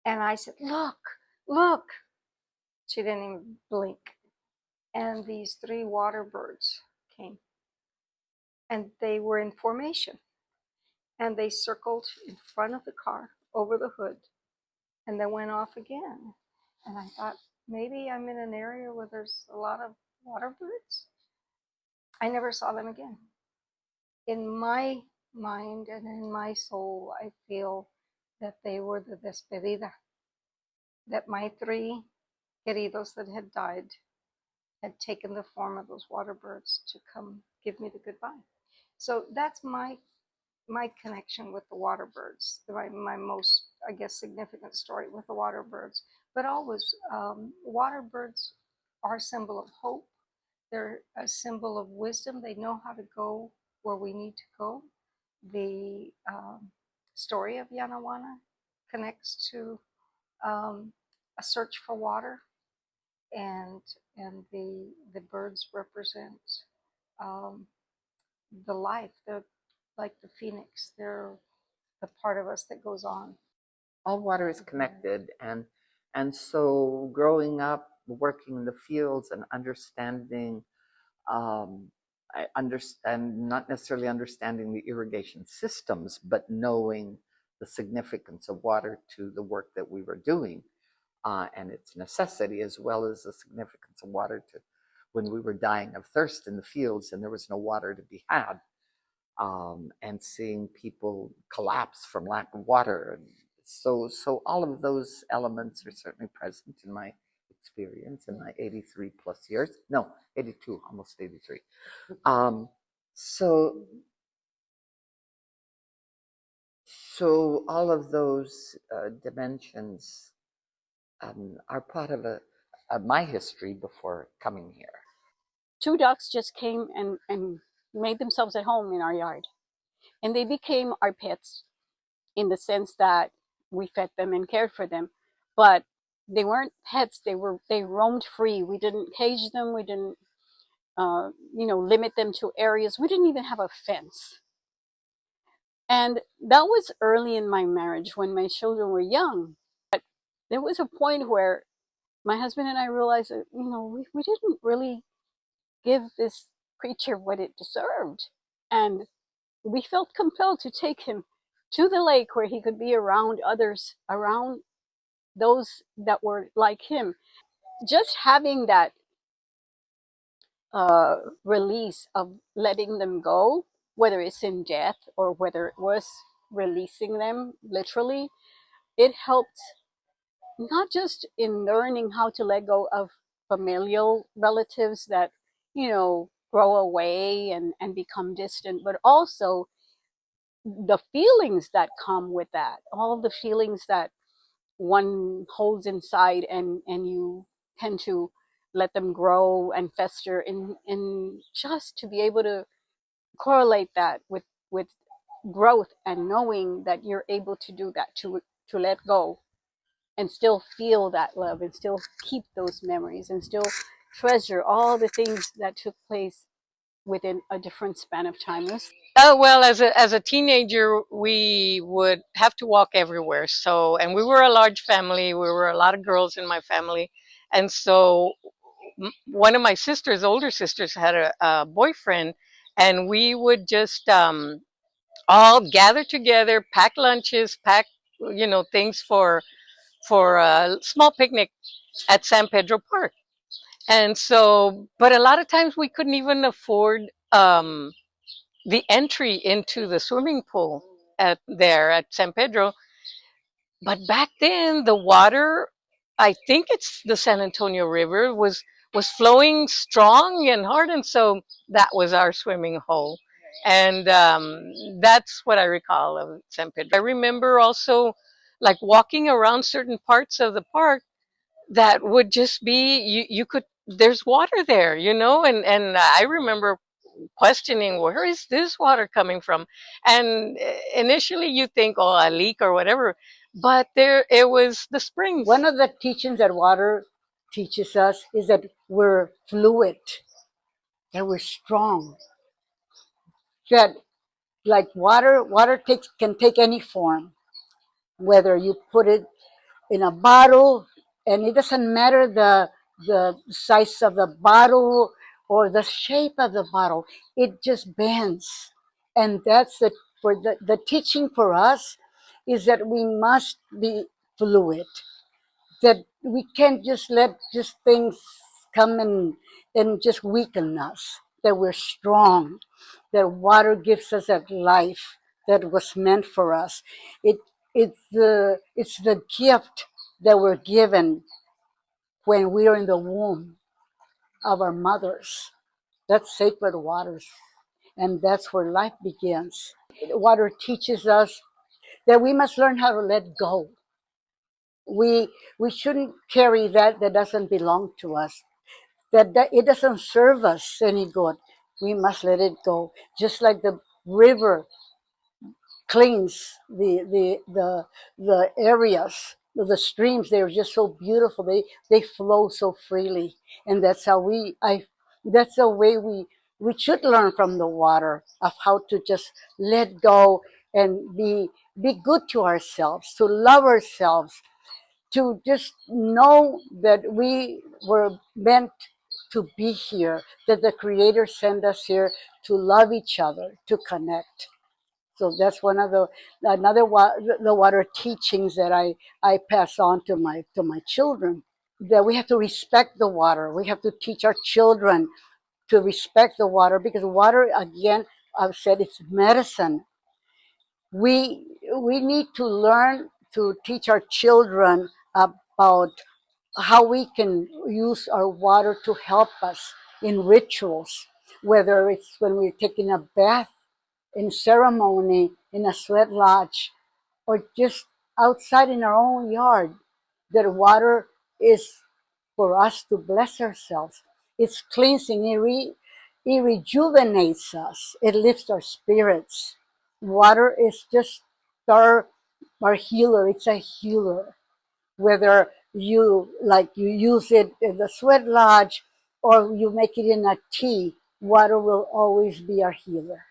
And I said, look, look. She didn't even blink. And these 3 water birds came, and they were in formation, and they circled in front of the car over the hood, and then went off again. And I thought, maybe I'm in an area where there's a lot of water birds. I never saw them again. In my mind and in my soul, I feel that they were the despedida, that my 3 queridos that had died had taken the form of those water birds to come give me the goodbye. So that's my connection with the water birds, my most, I guess, significant story with the water birds. But always, water birds are a symbol of hope. They're a symbol of wisdom. They know how to go where we need to go. The story of Yanawana connects to a search for water, and the birds represent um, the life. They're like the phoenix. They're the part of us that goes on. All water is connected, and so growing up, working in the fields, and understanding, I understand, not necessarily understanding the irrigation systems, but knowing the significance of water to the work that we were doing, and its necessity, as well as the significance of water to when we were dying of thirst in the fields and there was no water to be had, and seeing people collapse from lack of water. And so all of those elements are certainly present in my experience in my 83 plus years. No, 82, almost 83. So all of those dimensions are part of my history before coming here. 2 ducks just came and made themselves at home in our yard. And they became our pets in the sense that we fed them and cared for them. But they weren't pets. They roamed free. We didn't cage them. We didn't limit them to areas. We didn't even have a fence. And that was early in my marriage when my children were young. But there was a point where my husband and I realized that, we didn't really give this creature what it deserved. And we felt compelled to take him to the lake where he could be around others, around those that were like him. Just having that release of letting them go, whether it's in death or whether it was releasing them literally, it helped not just in learning how to let go of familial relatives that, grow away and become distant, but also the feelings that come with that, all the feelings that one holds inside, and you tend to let them grow and fester in just to be able to correlate that with growth and knowing that you're able to do that, to let go and still feel that love and still keep those memories and still treasure all the things that took place within a different span of time. Well, as a teenager, we would have to walk everywhere. So, and we were a large family. We were a lot of girls in my family, and so one of my sisters, older sisters, had a boyfriend, and we would just all gather together, pack lunches, pack things for a small picnic at San Pedro Park. And so, but a lot of times we couldn't even afford the entry into the swimming pool at San Pedro. But back then, the water, I think it's the San Antonio River, was flowing strong and hard, and so that was our swimming hole. And that's what I recall of San Pedro. I remember also like walking around certain parts of the park that would just be, you could, there's water there, and I remember questioning, where is this water coming from? And initially you think, oh, a leak or whatever, but there it was the springs. One of the teachings that water teaches us is that we're fluid, that we're strong, that like water can take any form, whether you put it in a bottle, and it doesn't matter the size of the bottle or the shape of the bottle. It just bends, and that's the teaching for us is that we must be fluid, that we can't just let just things come and just weaken us, that we're strong, that water gives us that life that was meant for us. It it's the gift that we're given when we are in the womb of our mothers. That's sacred waters, and that's where life begins. Water teaches us that we must learn how to let go. We shouldn't carry that doesn't belong to us, that it doesn't serve us any good. We must let it go. Just like the river cleans the areas, the streams, they're just so beautiful. They flow so freely. And that's how that's the way we should learn from the water, of how to just let go and be good to ourselves, to love ourselves, to just know that we were meant to be here, that the Creator sent us here to love each other, to connect. So that's one of the water teachings that I pass on to my children. That we have to respect the water. We have to teach our children to respect the water, because water, again, I've said, it's medicine. We need to learn to teach our children about how we can use our water to help us in rituals, whether it's when we're taking a bath, in ceremony, in a sweat lodge, or just outside in our own yard. That water is for us to bless ourselves. It's cleansing, it rejuvenates us, it lifts our spirits. Water is just our, our healer, it's a healer. Whether you use it in the sweat lodge or you make it in a tea, water will always be our healer.